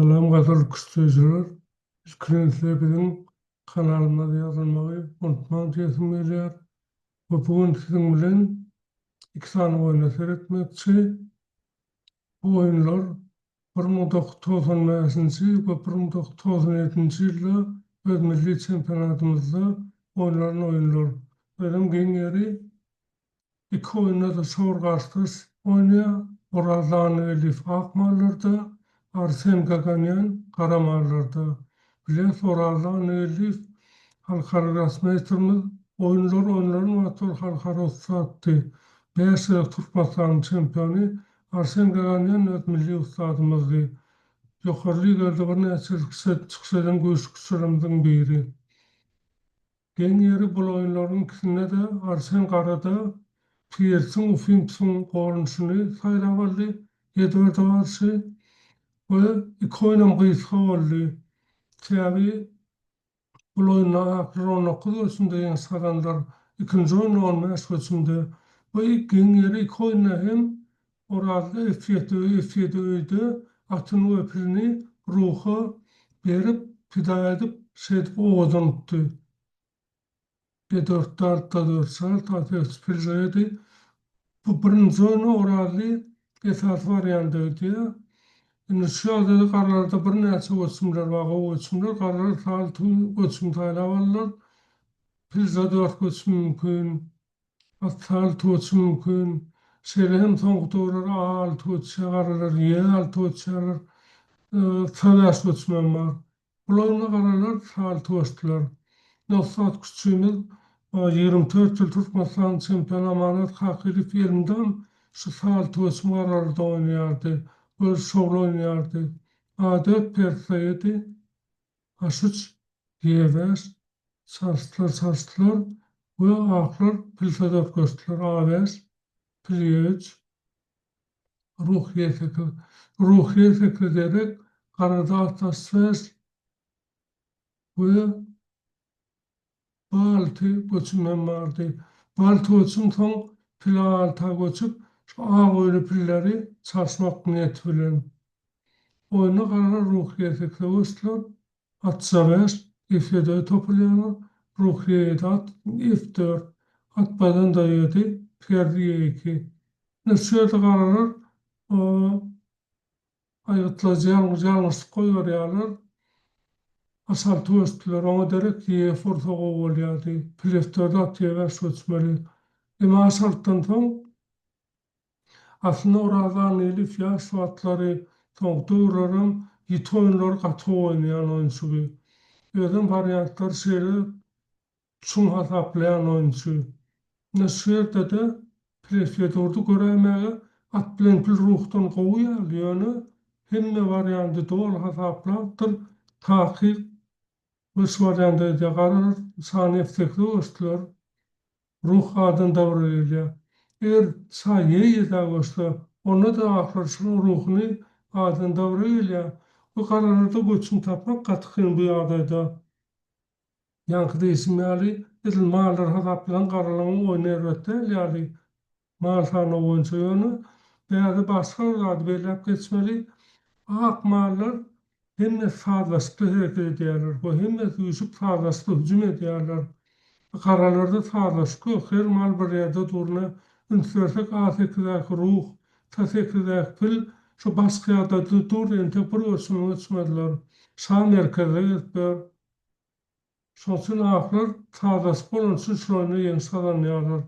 Salam kadar küstücüler. Bizin kanalına yazılmayı unutmayın diyesim geliyor. Ve bugün sizin bilen iki tane oyunu seyretmekçi. Bu oyunlar 1995 ve 1997 yılda öz milli çempionatımızda oynanan oyunlar. Benim gengeri iki oyunda da şor karşıtız oynaya. Orazan Elif Akmarlarda, Arsen Gaganyan Karamarlarda. Biles Orazan Elif halkara rasmeytirmiz oyunların matol halkara ustattı. 5 yıl Türkmenistan çempionu Arsen Gaganyan öz milli ustadımızdı. Yukarı ligada bir neçe çıksadan göğüsçülerimizin biri. Gengeri bu oyunların ikisinde de Arsen Karada Piers'in Ufimps'in korunuşunu saylavalli, yedörde varsı ve iki oynam kıyıska oldu. Tabi bu oyunlar akılır 19 ölçümde yansaranlar ikinci oyun 15 ölçümde ve gengeri iki oyunlar hem orada F7 öydü atın öpülünü ruhu berip pida edip şeydip oğuzdan uttu. B4'te altta 4 saat ateş pilzeydi. Bu birinci oyunu orali esas variantıydı. Şimdi şu anda kararlarda bir neçe ölçümler var. O ölçümler karar saltı ölçüm taylavarlar. Pilze 4 ölçüm mümkün. Saltı ölçüm mümkün. Şeyle hem soğuk doğruları A6 ölçüyorlar, Y6 ölçüyorlar. Savaş ölçümüm var. Bu oyunu kararlar saltı ölçtüler. Nofsat küçüğümüz 24 yıl Türkmenistan çempiyon amanet hakiri filmden şu saltı ölçüm kararında oynayardı. Öz şovlu oynayardı. A4 persaydı. H3 Y5 sarstılar ve aklar pilsadot göstüler. A5 P3 ruhiye sekre derek karada atasfer ve baltı göçümden vardı. Baltı göçüm son pila alta göçüp şu ağ öyle pilleri sarsmak niyet bilen. Oyuna karar ruhiye sekre göstüler. Atsa 5 F7'ye toplayanlar. Ruhiye at F4 atmadan da 7 Ferdiye 2. Nesiyede kararlar ayıtlayacağımız koyuyorlar. Asaltı östüler, ona derek ki forsa oluyordu. Pleftöre atıya ve söçmeli. Ama asalttan son aslında oradan elif ya şu atları son doğrularım yit oyunları katı oynayan oyuncu gibi. Öden varyantlar şeyler çun hataplayan oyuncu. Nesiyerde de Pleftöre'de göremeğe at bilen pil ruhtan kovuyor. Yani hemme varyantı doğal hataplattır. Takip Üç variantı da karar saniyeftekli ölçtüler. Ruh adın davranıyla. Eğer saniye da ölçtü, onu da akırsın ruhunu adın davranıyla. Bu kararlarda göçüm tapmak katkın bu adayda. Yankıda isimli edil mağlar hataplanan kararlarını oynar ötte, yani mağal tanı oyuncu yönü. Veya başka adı belirlep geçmeli. Ak mağlar hem fazlasıyla hareket ediyorlar. Bu hem düşüp fazlasıyla hücum ediyorlar. Karalarda fazlası yok. Her mal bir yerde duruna ünsürsek A8'deki ruh, T8'deki pil şu başka yerde dur ente bir ölçümü ölçmediler. Sağ merkezde gittiler. Şonsun ahlar fazlası bolun için şunu yeni salanıyorlar.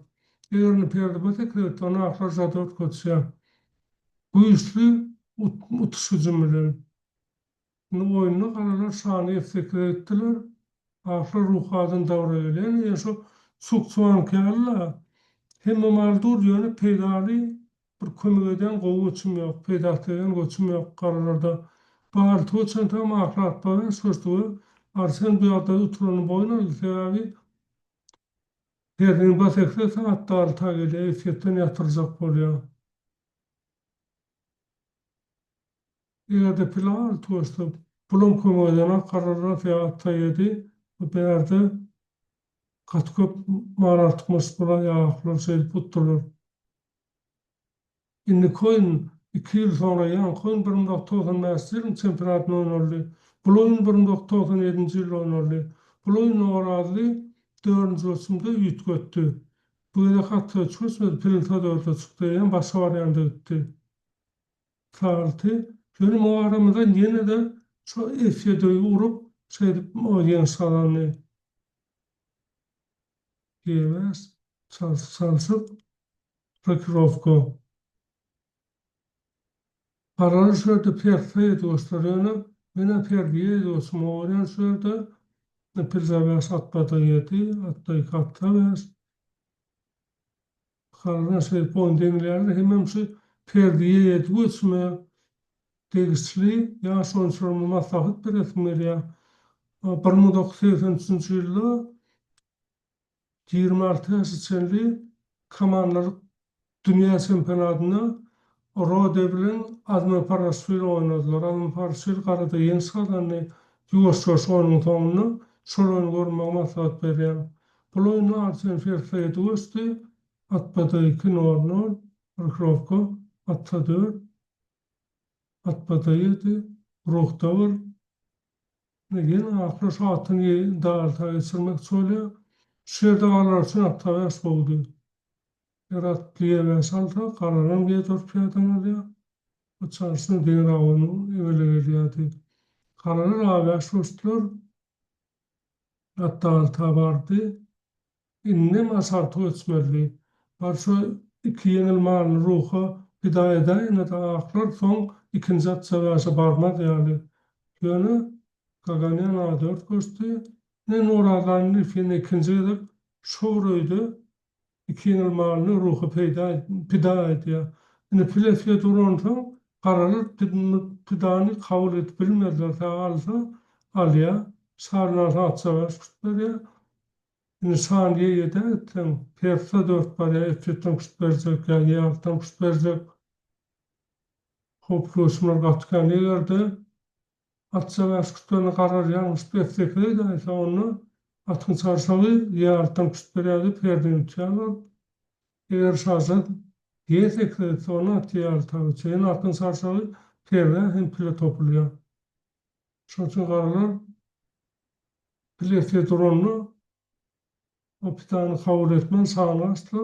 Eğerini perdi batak da onu ahlar zadot koçya. Bu üçlü utuş hücumları. Oyunu karalar saniye fikir ettiler. Ahla ruhadın davranıyla. Yani şu çok soğan kârla hem maldur yönü peydali bir kömürden kovu uçum yok. Peydahtegen uçum yok karalarda. Bağır tuğçan tam ahla atmadan sözlüğü arsen bir adada oturanın boyuna sebebi yerini basekse saatte alta geliyor. Efiyetten yatıracak oluyor. Yerde pilav tuğçtu. Bulun kömürden kararına fiyatta yedi. Bu berde Katköp marartmış bula yağaklar şey putturlar. Inni koyun 2 yıl sonra yankın 1995 çempionatını oynarlı. Bu oyun 1997 yıl oynarlı. Bu oyun oğradı 4. ölçümde üyüt göttü. Bu yere katı çıkışmadı, Pirilta 4'e çıktı. Yani başka variantı gitti. Sağlıtı. Benim o aramda yine de çok F7'yi vurup o yeni salanı diyemez. Salsıp Rokirovko. Kararı şöyle perfeye dostlarına, bana perdiye dostum oğlan şöyle, pirzavas atbada yedi, attayı kattavas, kararına şey pon denilerle hemen şu perdiye yedi uçma, degisli, ya sonuçlarımı masahıt bir etmeli ya. 1983 yılda 26 yaşlı kamanlar Dünya Çempionatına Rode bilen Adnan Parasvili oynadılar. Adnan Parasvili karada yeni salanı Yugoslavya oyunun sonunu şol oyunu görmeye maslahat berýär. Bu oyunu artyn ferfeye dosty, atbada 2-0, Rokrovka, atda 4, atbada 7, Rokta 1. Ýene ahir şu atyny dağılta geçirmek çölýär. Şerde galar üçin atda bäş boldy. Yaratlıya ve salta kararan bir torpiyadan alıyor. O çarşısını diğer avını evvel geliyordu. Kararan abi aşmıştılar. Hatta alta vardı. İnnem asartı ölçmeli. Varsa iki yenilmanın ruhu bidayede yine de aklar son ikinci at seviyası barmadı yani. Yönü Gaganyan A4 göstü. Ne oradan nifini ikinci edip şovruydu. İki yenilmanın ruhu pida ediyor. Yani Filadelfia Toronto kararı pidani kabul edip bilmediler. Alsa alya sarılar atsa veriyor. Yani saniye yeter. Piyasa 4 var ya. F7'den kuşt verecek ya. Y6'dan kuşt verecek. Hoplusunlar katkan yerlerde. Atsa ve kuştlarına karar yanlış F8'de onu atın çarşavı Y6'dan kuşt veriyordu. Perdini tutuyorlar. Eğer şahsen yetekle sonra atıyor tabii. Şeyin atın çarşavı perde hem pile topluyor. Şunun için kararlar pile fedronunu o pitanı kabul etmen sağlaştır.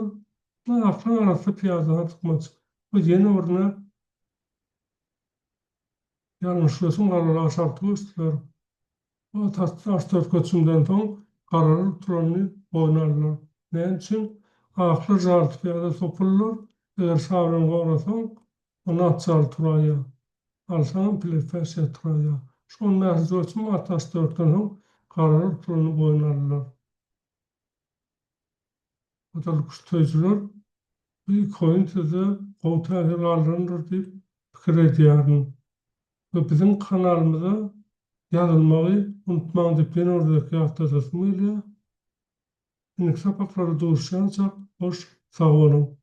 Bu aklın arası piyada tıkmaz. Bu yeni oruna yanlışlıyorsun kararlar aşartı gösterir. O tas koçundan son kararı turanını oynarlar. Ne için? Aklı zartı piyada topulur. Eğer sabrını korusan onu atçar turaya. Alsan plefes turaya. Son məhz ölçüm atas dörtünün kararı turanını oynarlar. O da kuştayıcılar bir koyun tezi qov täsir alınır deyip pikir edýärdim. Ve bizim kanalımıza yazılmagy unutmaň deyip ben oradaki ýagdaýda. Indi sapakları duruşança hoş sağ olun.